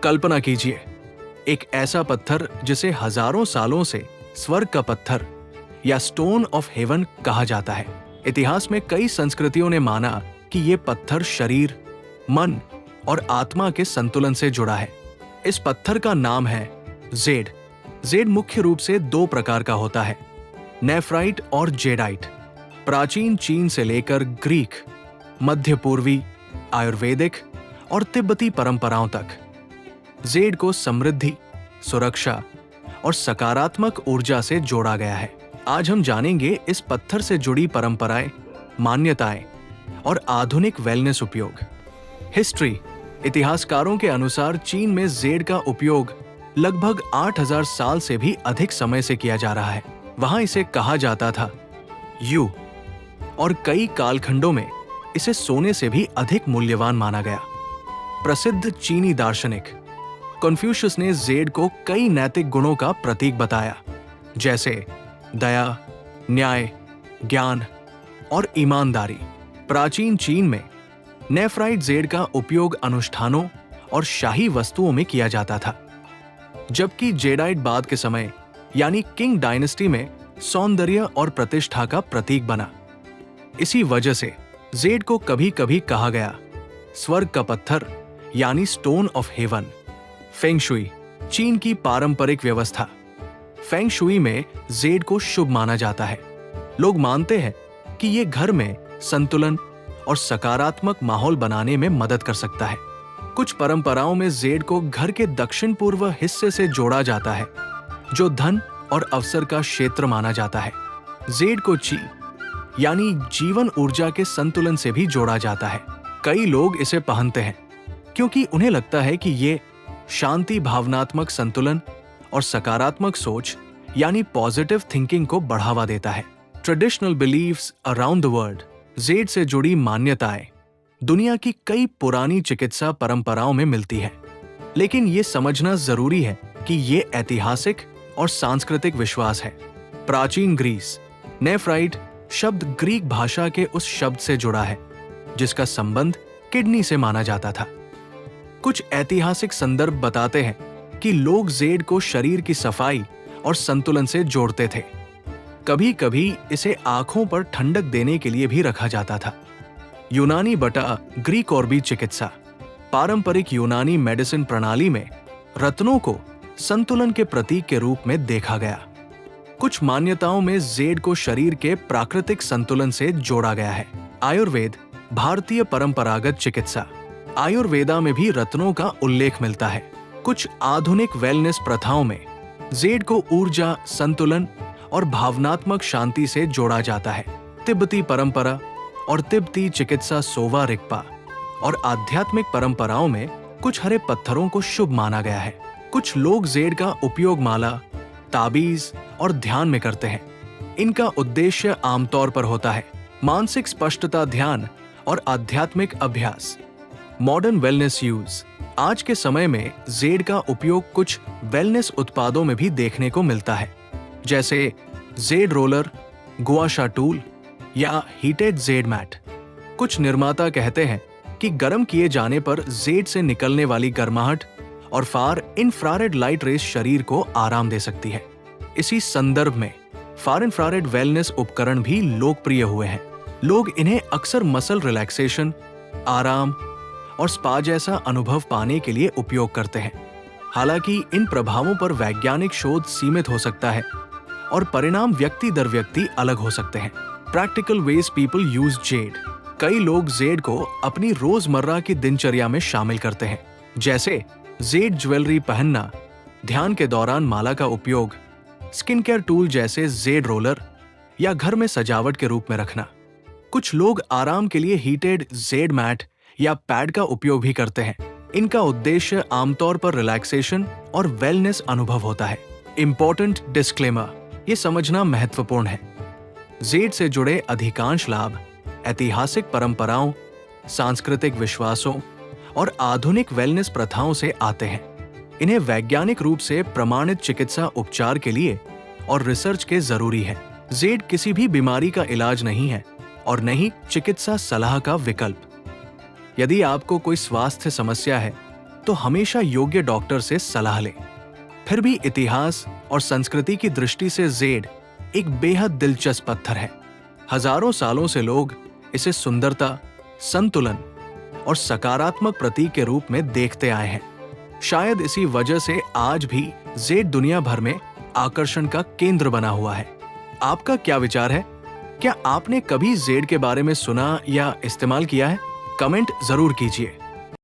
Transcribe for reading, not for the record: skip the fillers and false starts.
कल्पना कीजिए, एक ऐसा पत्थर जिसे हजारों सालों से स्वर्ग का पत्थर या स्टोन ऑफ हेवन कहा जाता है। इतिहास में कई संस्कृतियों ने माना कि ये पत्थर शरीर, मन और आत्मा के संतुलन से जुड़ा है। इस पत्थर का नाम है जेड। जेड मुख्य रूप से दो प्रकार का होता है, नेफ्राइट और जेडाइट। प्राचीन चीन से लेकर ग्रीक, मध्य पूर्वी, आयुर्वेदिक और तिब्बती परंपराओं तक जेड को समृद्धि, सुरक्षा और सकारात्मक ऊर्जा से जोड़ा गया है। आज हम जानेंगे इस पत्थर से जुड़ी परंपराएं, मान्यताएं और आधुनिक वेलनेस उपयोग। हिस्ट्री। इतिहासकारों के अनुसार चीन में जेड का उपयोग लगभग 8000 साल से भी अधिक समय से किया जा रहा है। वहां इसे कहा जाता था यू, और कई कालखंडों में इसे सोने से भी अधिक मूल्यवान माना गया। प्रसिद्ध चीनी दार्शनिक कन्फ्यूशियस ने जेड को कई नैतिक गुणों का प्रतीक बताया, जैसे दया, न्याय, ज्ञान और ईमानदारी। प्राचीन चीन में नेफ्राइट जेड का उपयोग अनुष्ठानों और शाही वस्तुओं में किया जाता था, जबकि जेडाइट बाद के समय यानी किंग डायनेस्टी में सौंदर्य और प्रतिष्ठा का प्रतीक बना। इसी वजह से जेड को कभी कभी कहा गया स्वर्ग का पत्थर यानी stone of haven. Feng shui, चीन की पारंपरिक व्यवस्था। फेंग शुई में जेड को शुभ माना जाता है। लोग मानते हैं कि ये घर में संतुलन और सकारात्मक माहौल बनाने में मदद कर सकता है। कुछ परंपराओं में जेड को घर के दक्षिण पूर्व हिस्से से जोड़ा जाता है, जो धन और अवसर का क्षेत्र माना जाता है। जेड को ची यानी जीवन ऊर्जा के संतुलन से भी जोड़ा जाता है। कई लोग इसे पहनते हैं क्योंकि उन्हें लगता है कि ये शांति, भावनात्मक संतुलन और सकारात्मक सोच यानी पॉजिटिव थिंकिंग को बढ़ावा देता है। Traditional beliefs around the world. Jade से जुड़ी मान्यताएं दुनिया की कई पुरानी चिकित्सा परंपराओं में मिलती है, लेकिन ये समझना जरूरी है कि ये ऐतिहासिक और सांस्कृतिक विश्वास है। प्राचीन ग्रीस। नेफ्राइट शब्द ग्रीक भाषा के उस शब्द से जुड़ा है जिसका संबंध किडनी से माना जाता था। कुछ ऐतिहासिक संदर्भ बताते हैं कि लोग जेड को शरीर की सफाई और संतुलन से जोड़ते थे। कभी कभी इसे आंखों पर ठंडक देने के लिए भी रखा जाता था। यूनानी बटा ग्रीक और भी चिकित्सा। पारंपरिक यूनानी मेडिसिन प्रणाली में रत्नों को संतुलन के प्रतीक के रूप में देखा गया। कुछ मान्यताओं में जेड को शरीर के प्राकृतिक संतुलन से जोड़ा गया है। आयुर्वेद, भारतीय परंपरागत चिकित्सा। आयुर्वेदा में भी रत्नों का उल्लेख मिलता है। कुछ आधुनिक वेलनेस प्रथाओं में जेड को ऊर्जा, संतुलन और भावनात्मक शांति से जोड़ा जाता है। तिब्बती परंपरा और तिब्बती चिकित्सा सोवा रिगपा और आध्यात्मिक परंपराओं में कुछ हरे पत्थरों को शुभ माना गया है। कुछ लोग जेड का उपयोग माला, ताबीज और ध्यान में करते हैं। इनका उद्देश्य आमतौर पर होता है मानसिक स्पष्टता, ध्यान और आध्यात्मिक अभ्यास। Modern wellness use. आज के समय में जेड का उपयोग कुछ वेलनेस उत्पादों में भी देखने को मिलता है, जैसे जेड रोलर, गुआशा टूल या हीटेड जेड मैट। कुछ निर्माता कहते हैं कि गर्म किए जाने पर जेड से निकलने वाली गर्माहट और फार इंफ्रारेड लाइट रेस शरीर को आराम दे सकती है। इसी संदर्भ में फार इंफ्रारेड वेलनेस उपकरण भी लोकप्रिय हुए हैं। लोग इन्हें अक्सर मसल रिलैक्सेशन, आराम और स्पा जैसा अनुभव पाने के लिए उपयोग करते हैं। हालांकि इन प्रभावों पर वैज्ञानिक शोध सीमित हो सकता है और परिणाम व्यक्ति दर व्यक्ति अलग हो सकते हैं। Practical ways people use jade. कई लोग जेड को अपनी रोजमर्रा की दिनचर्या में शामिल करते हैं, जैसे जेड ज्वेलरी पहनना, ध्यान के दौरान माला का उपयोग, स्किन केयर टूल जैसे जेड रोलर या घर में सजावट के रूप में रखना। कुछ लोग आराम के लिए हीटेड जेड मैट या पैड का उपयोग भी करते हैं। इनका उद्देश्य आमतौर पर रिलैक्सेशन और वेलनेस अनुभव होता है। इंपॉर्टेंट डिस्क्लेमर, ये समझना महत्वपूर्ण है। जेड से जुड़े अधिकांश लाभ ऐतिहासिक परंपराओं, सांस्कृतिक विश्वासों और आधुनिक वेलनेस प्रथाओं से आते हैं। इन्हें वैज्ञानिक रूप से प्रमाणित चिकित्सा उपचार के लिए और रिसर्च के जरूरी है। जेड किसी भी बीमारी का इलाज नहीं है और न ही चिकित्सा सलाह का विकल्प। यदि आपको कोई स्वास्थ्य समस्या है तो हमेशा योग्य डॉक्टर से सलाह लें। फिर भी इतिहास और संस्कृति की दृष्टि से जेड एक बेहद दिलचस्प पत्थर है। हजारों सालों से लोग इसे सुंदरता, संतुलन और सकारात्मक प्रतीक के रूप में देखते आए हैं। शायद इसी वजह से आज भी जेड दुनिया भर में आकर्षण का केंद्र बना हुआ है। आपका क्या विचार है? क्या आपने कभी जेड के बारे में सुना या इस्तेमाल किया है? कमेंट जरूर कीजिए।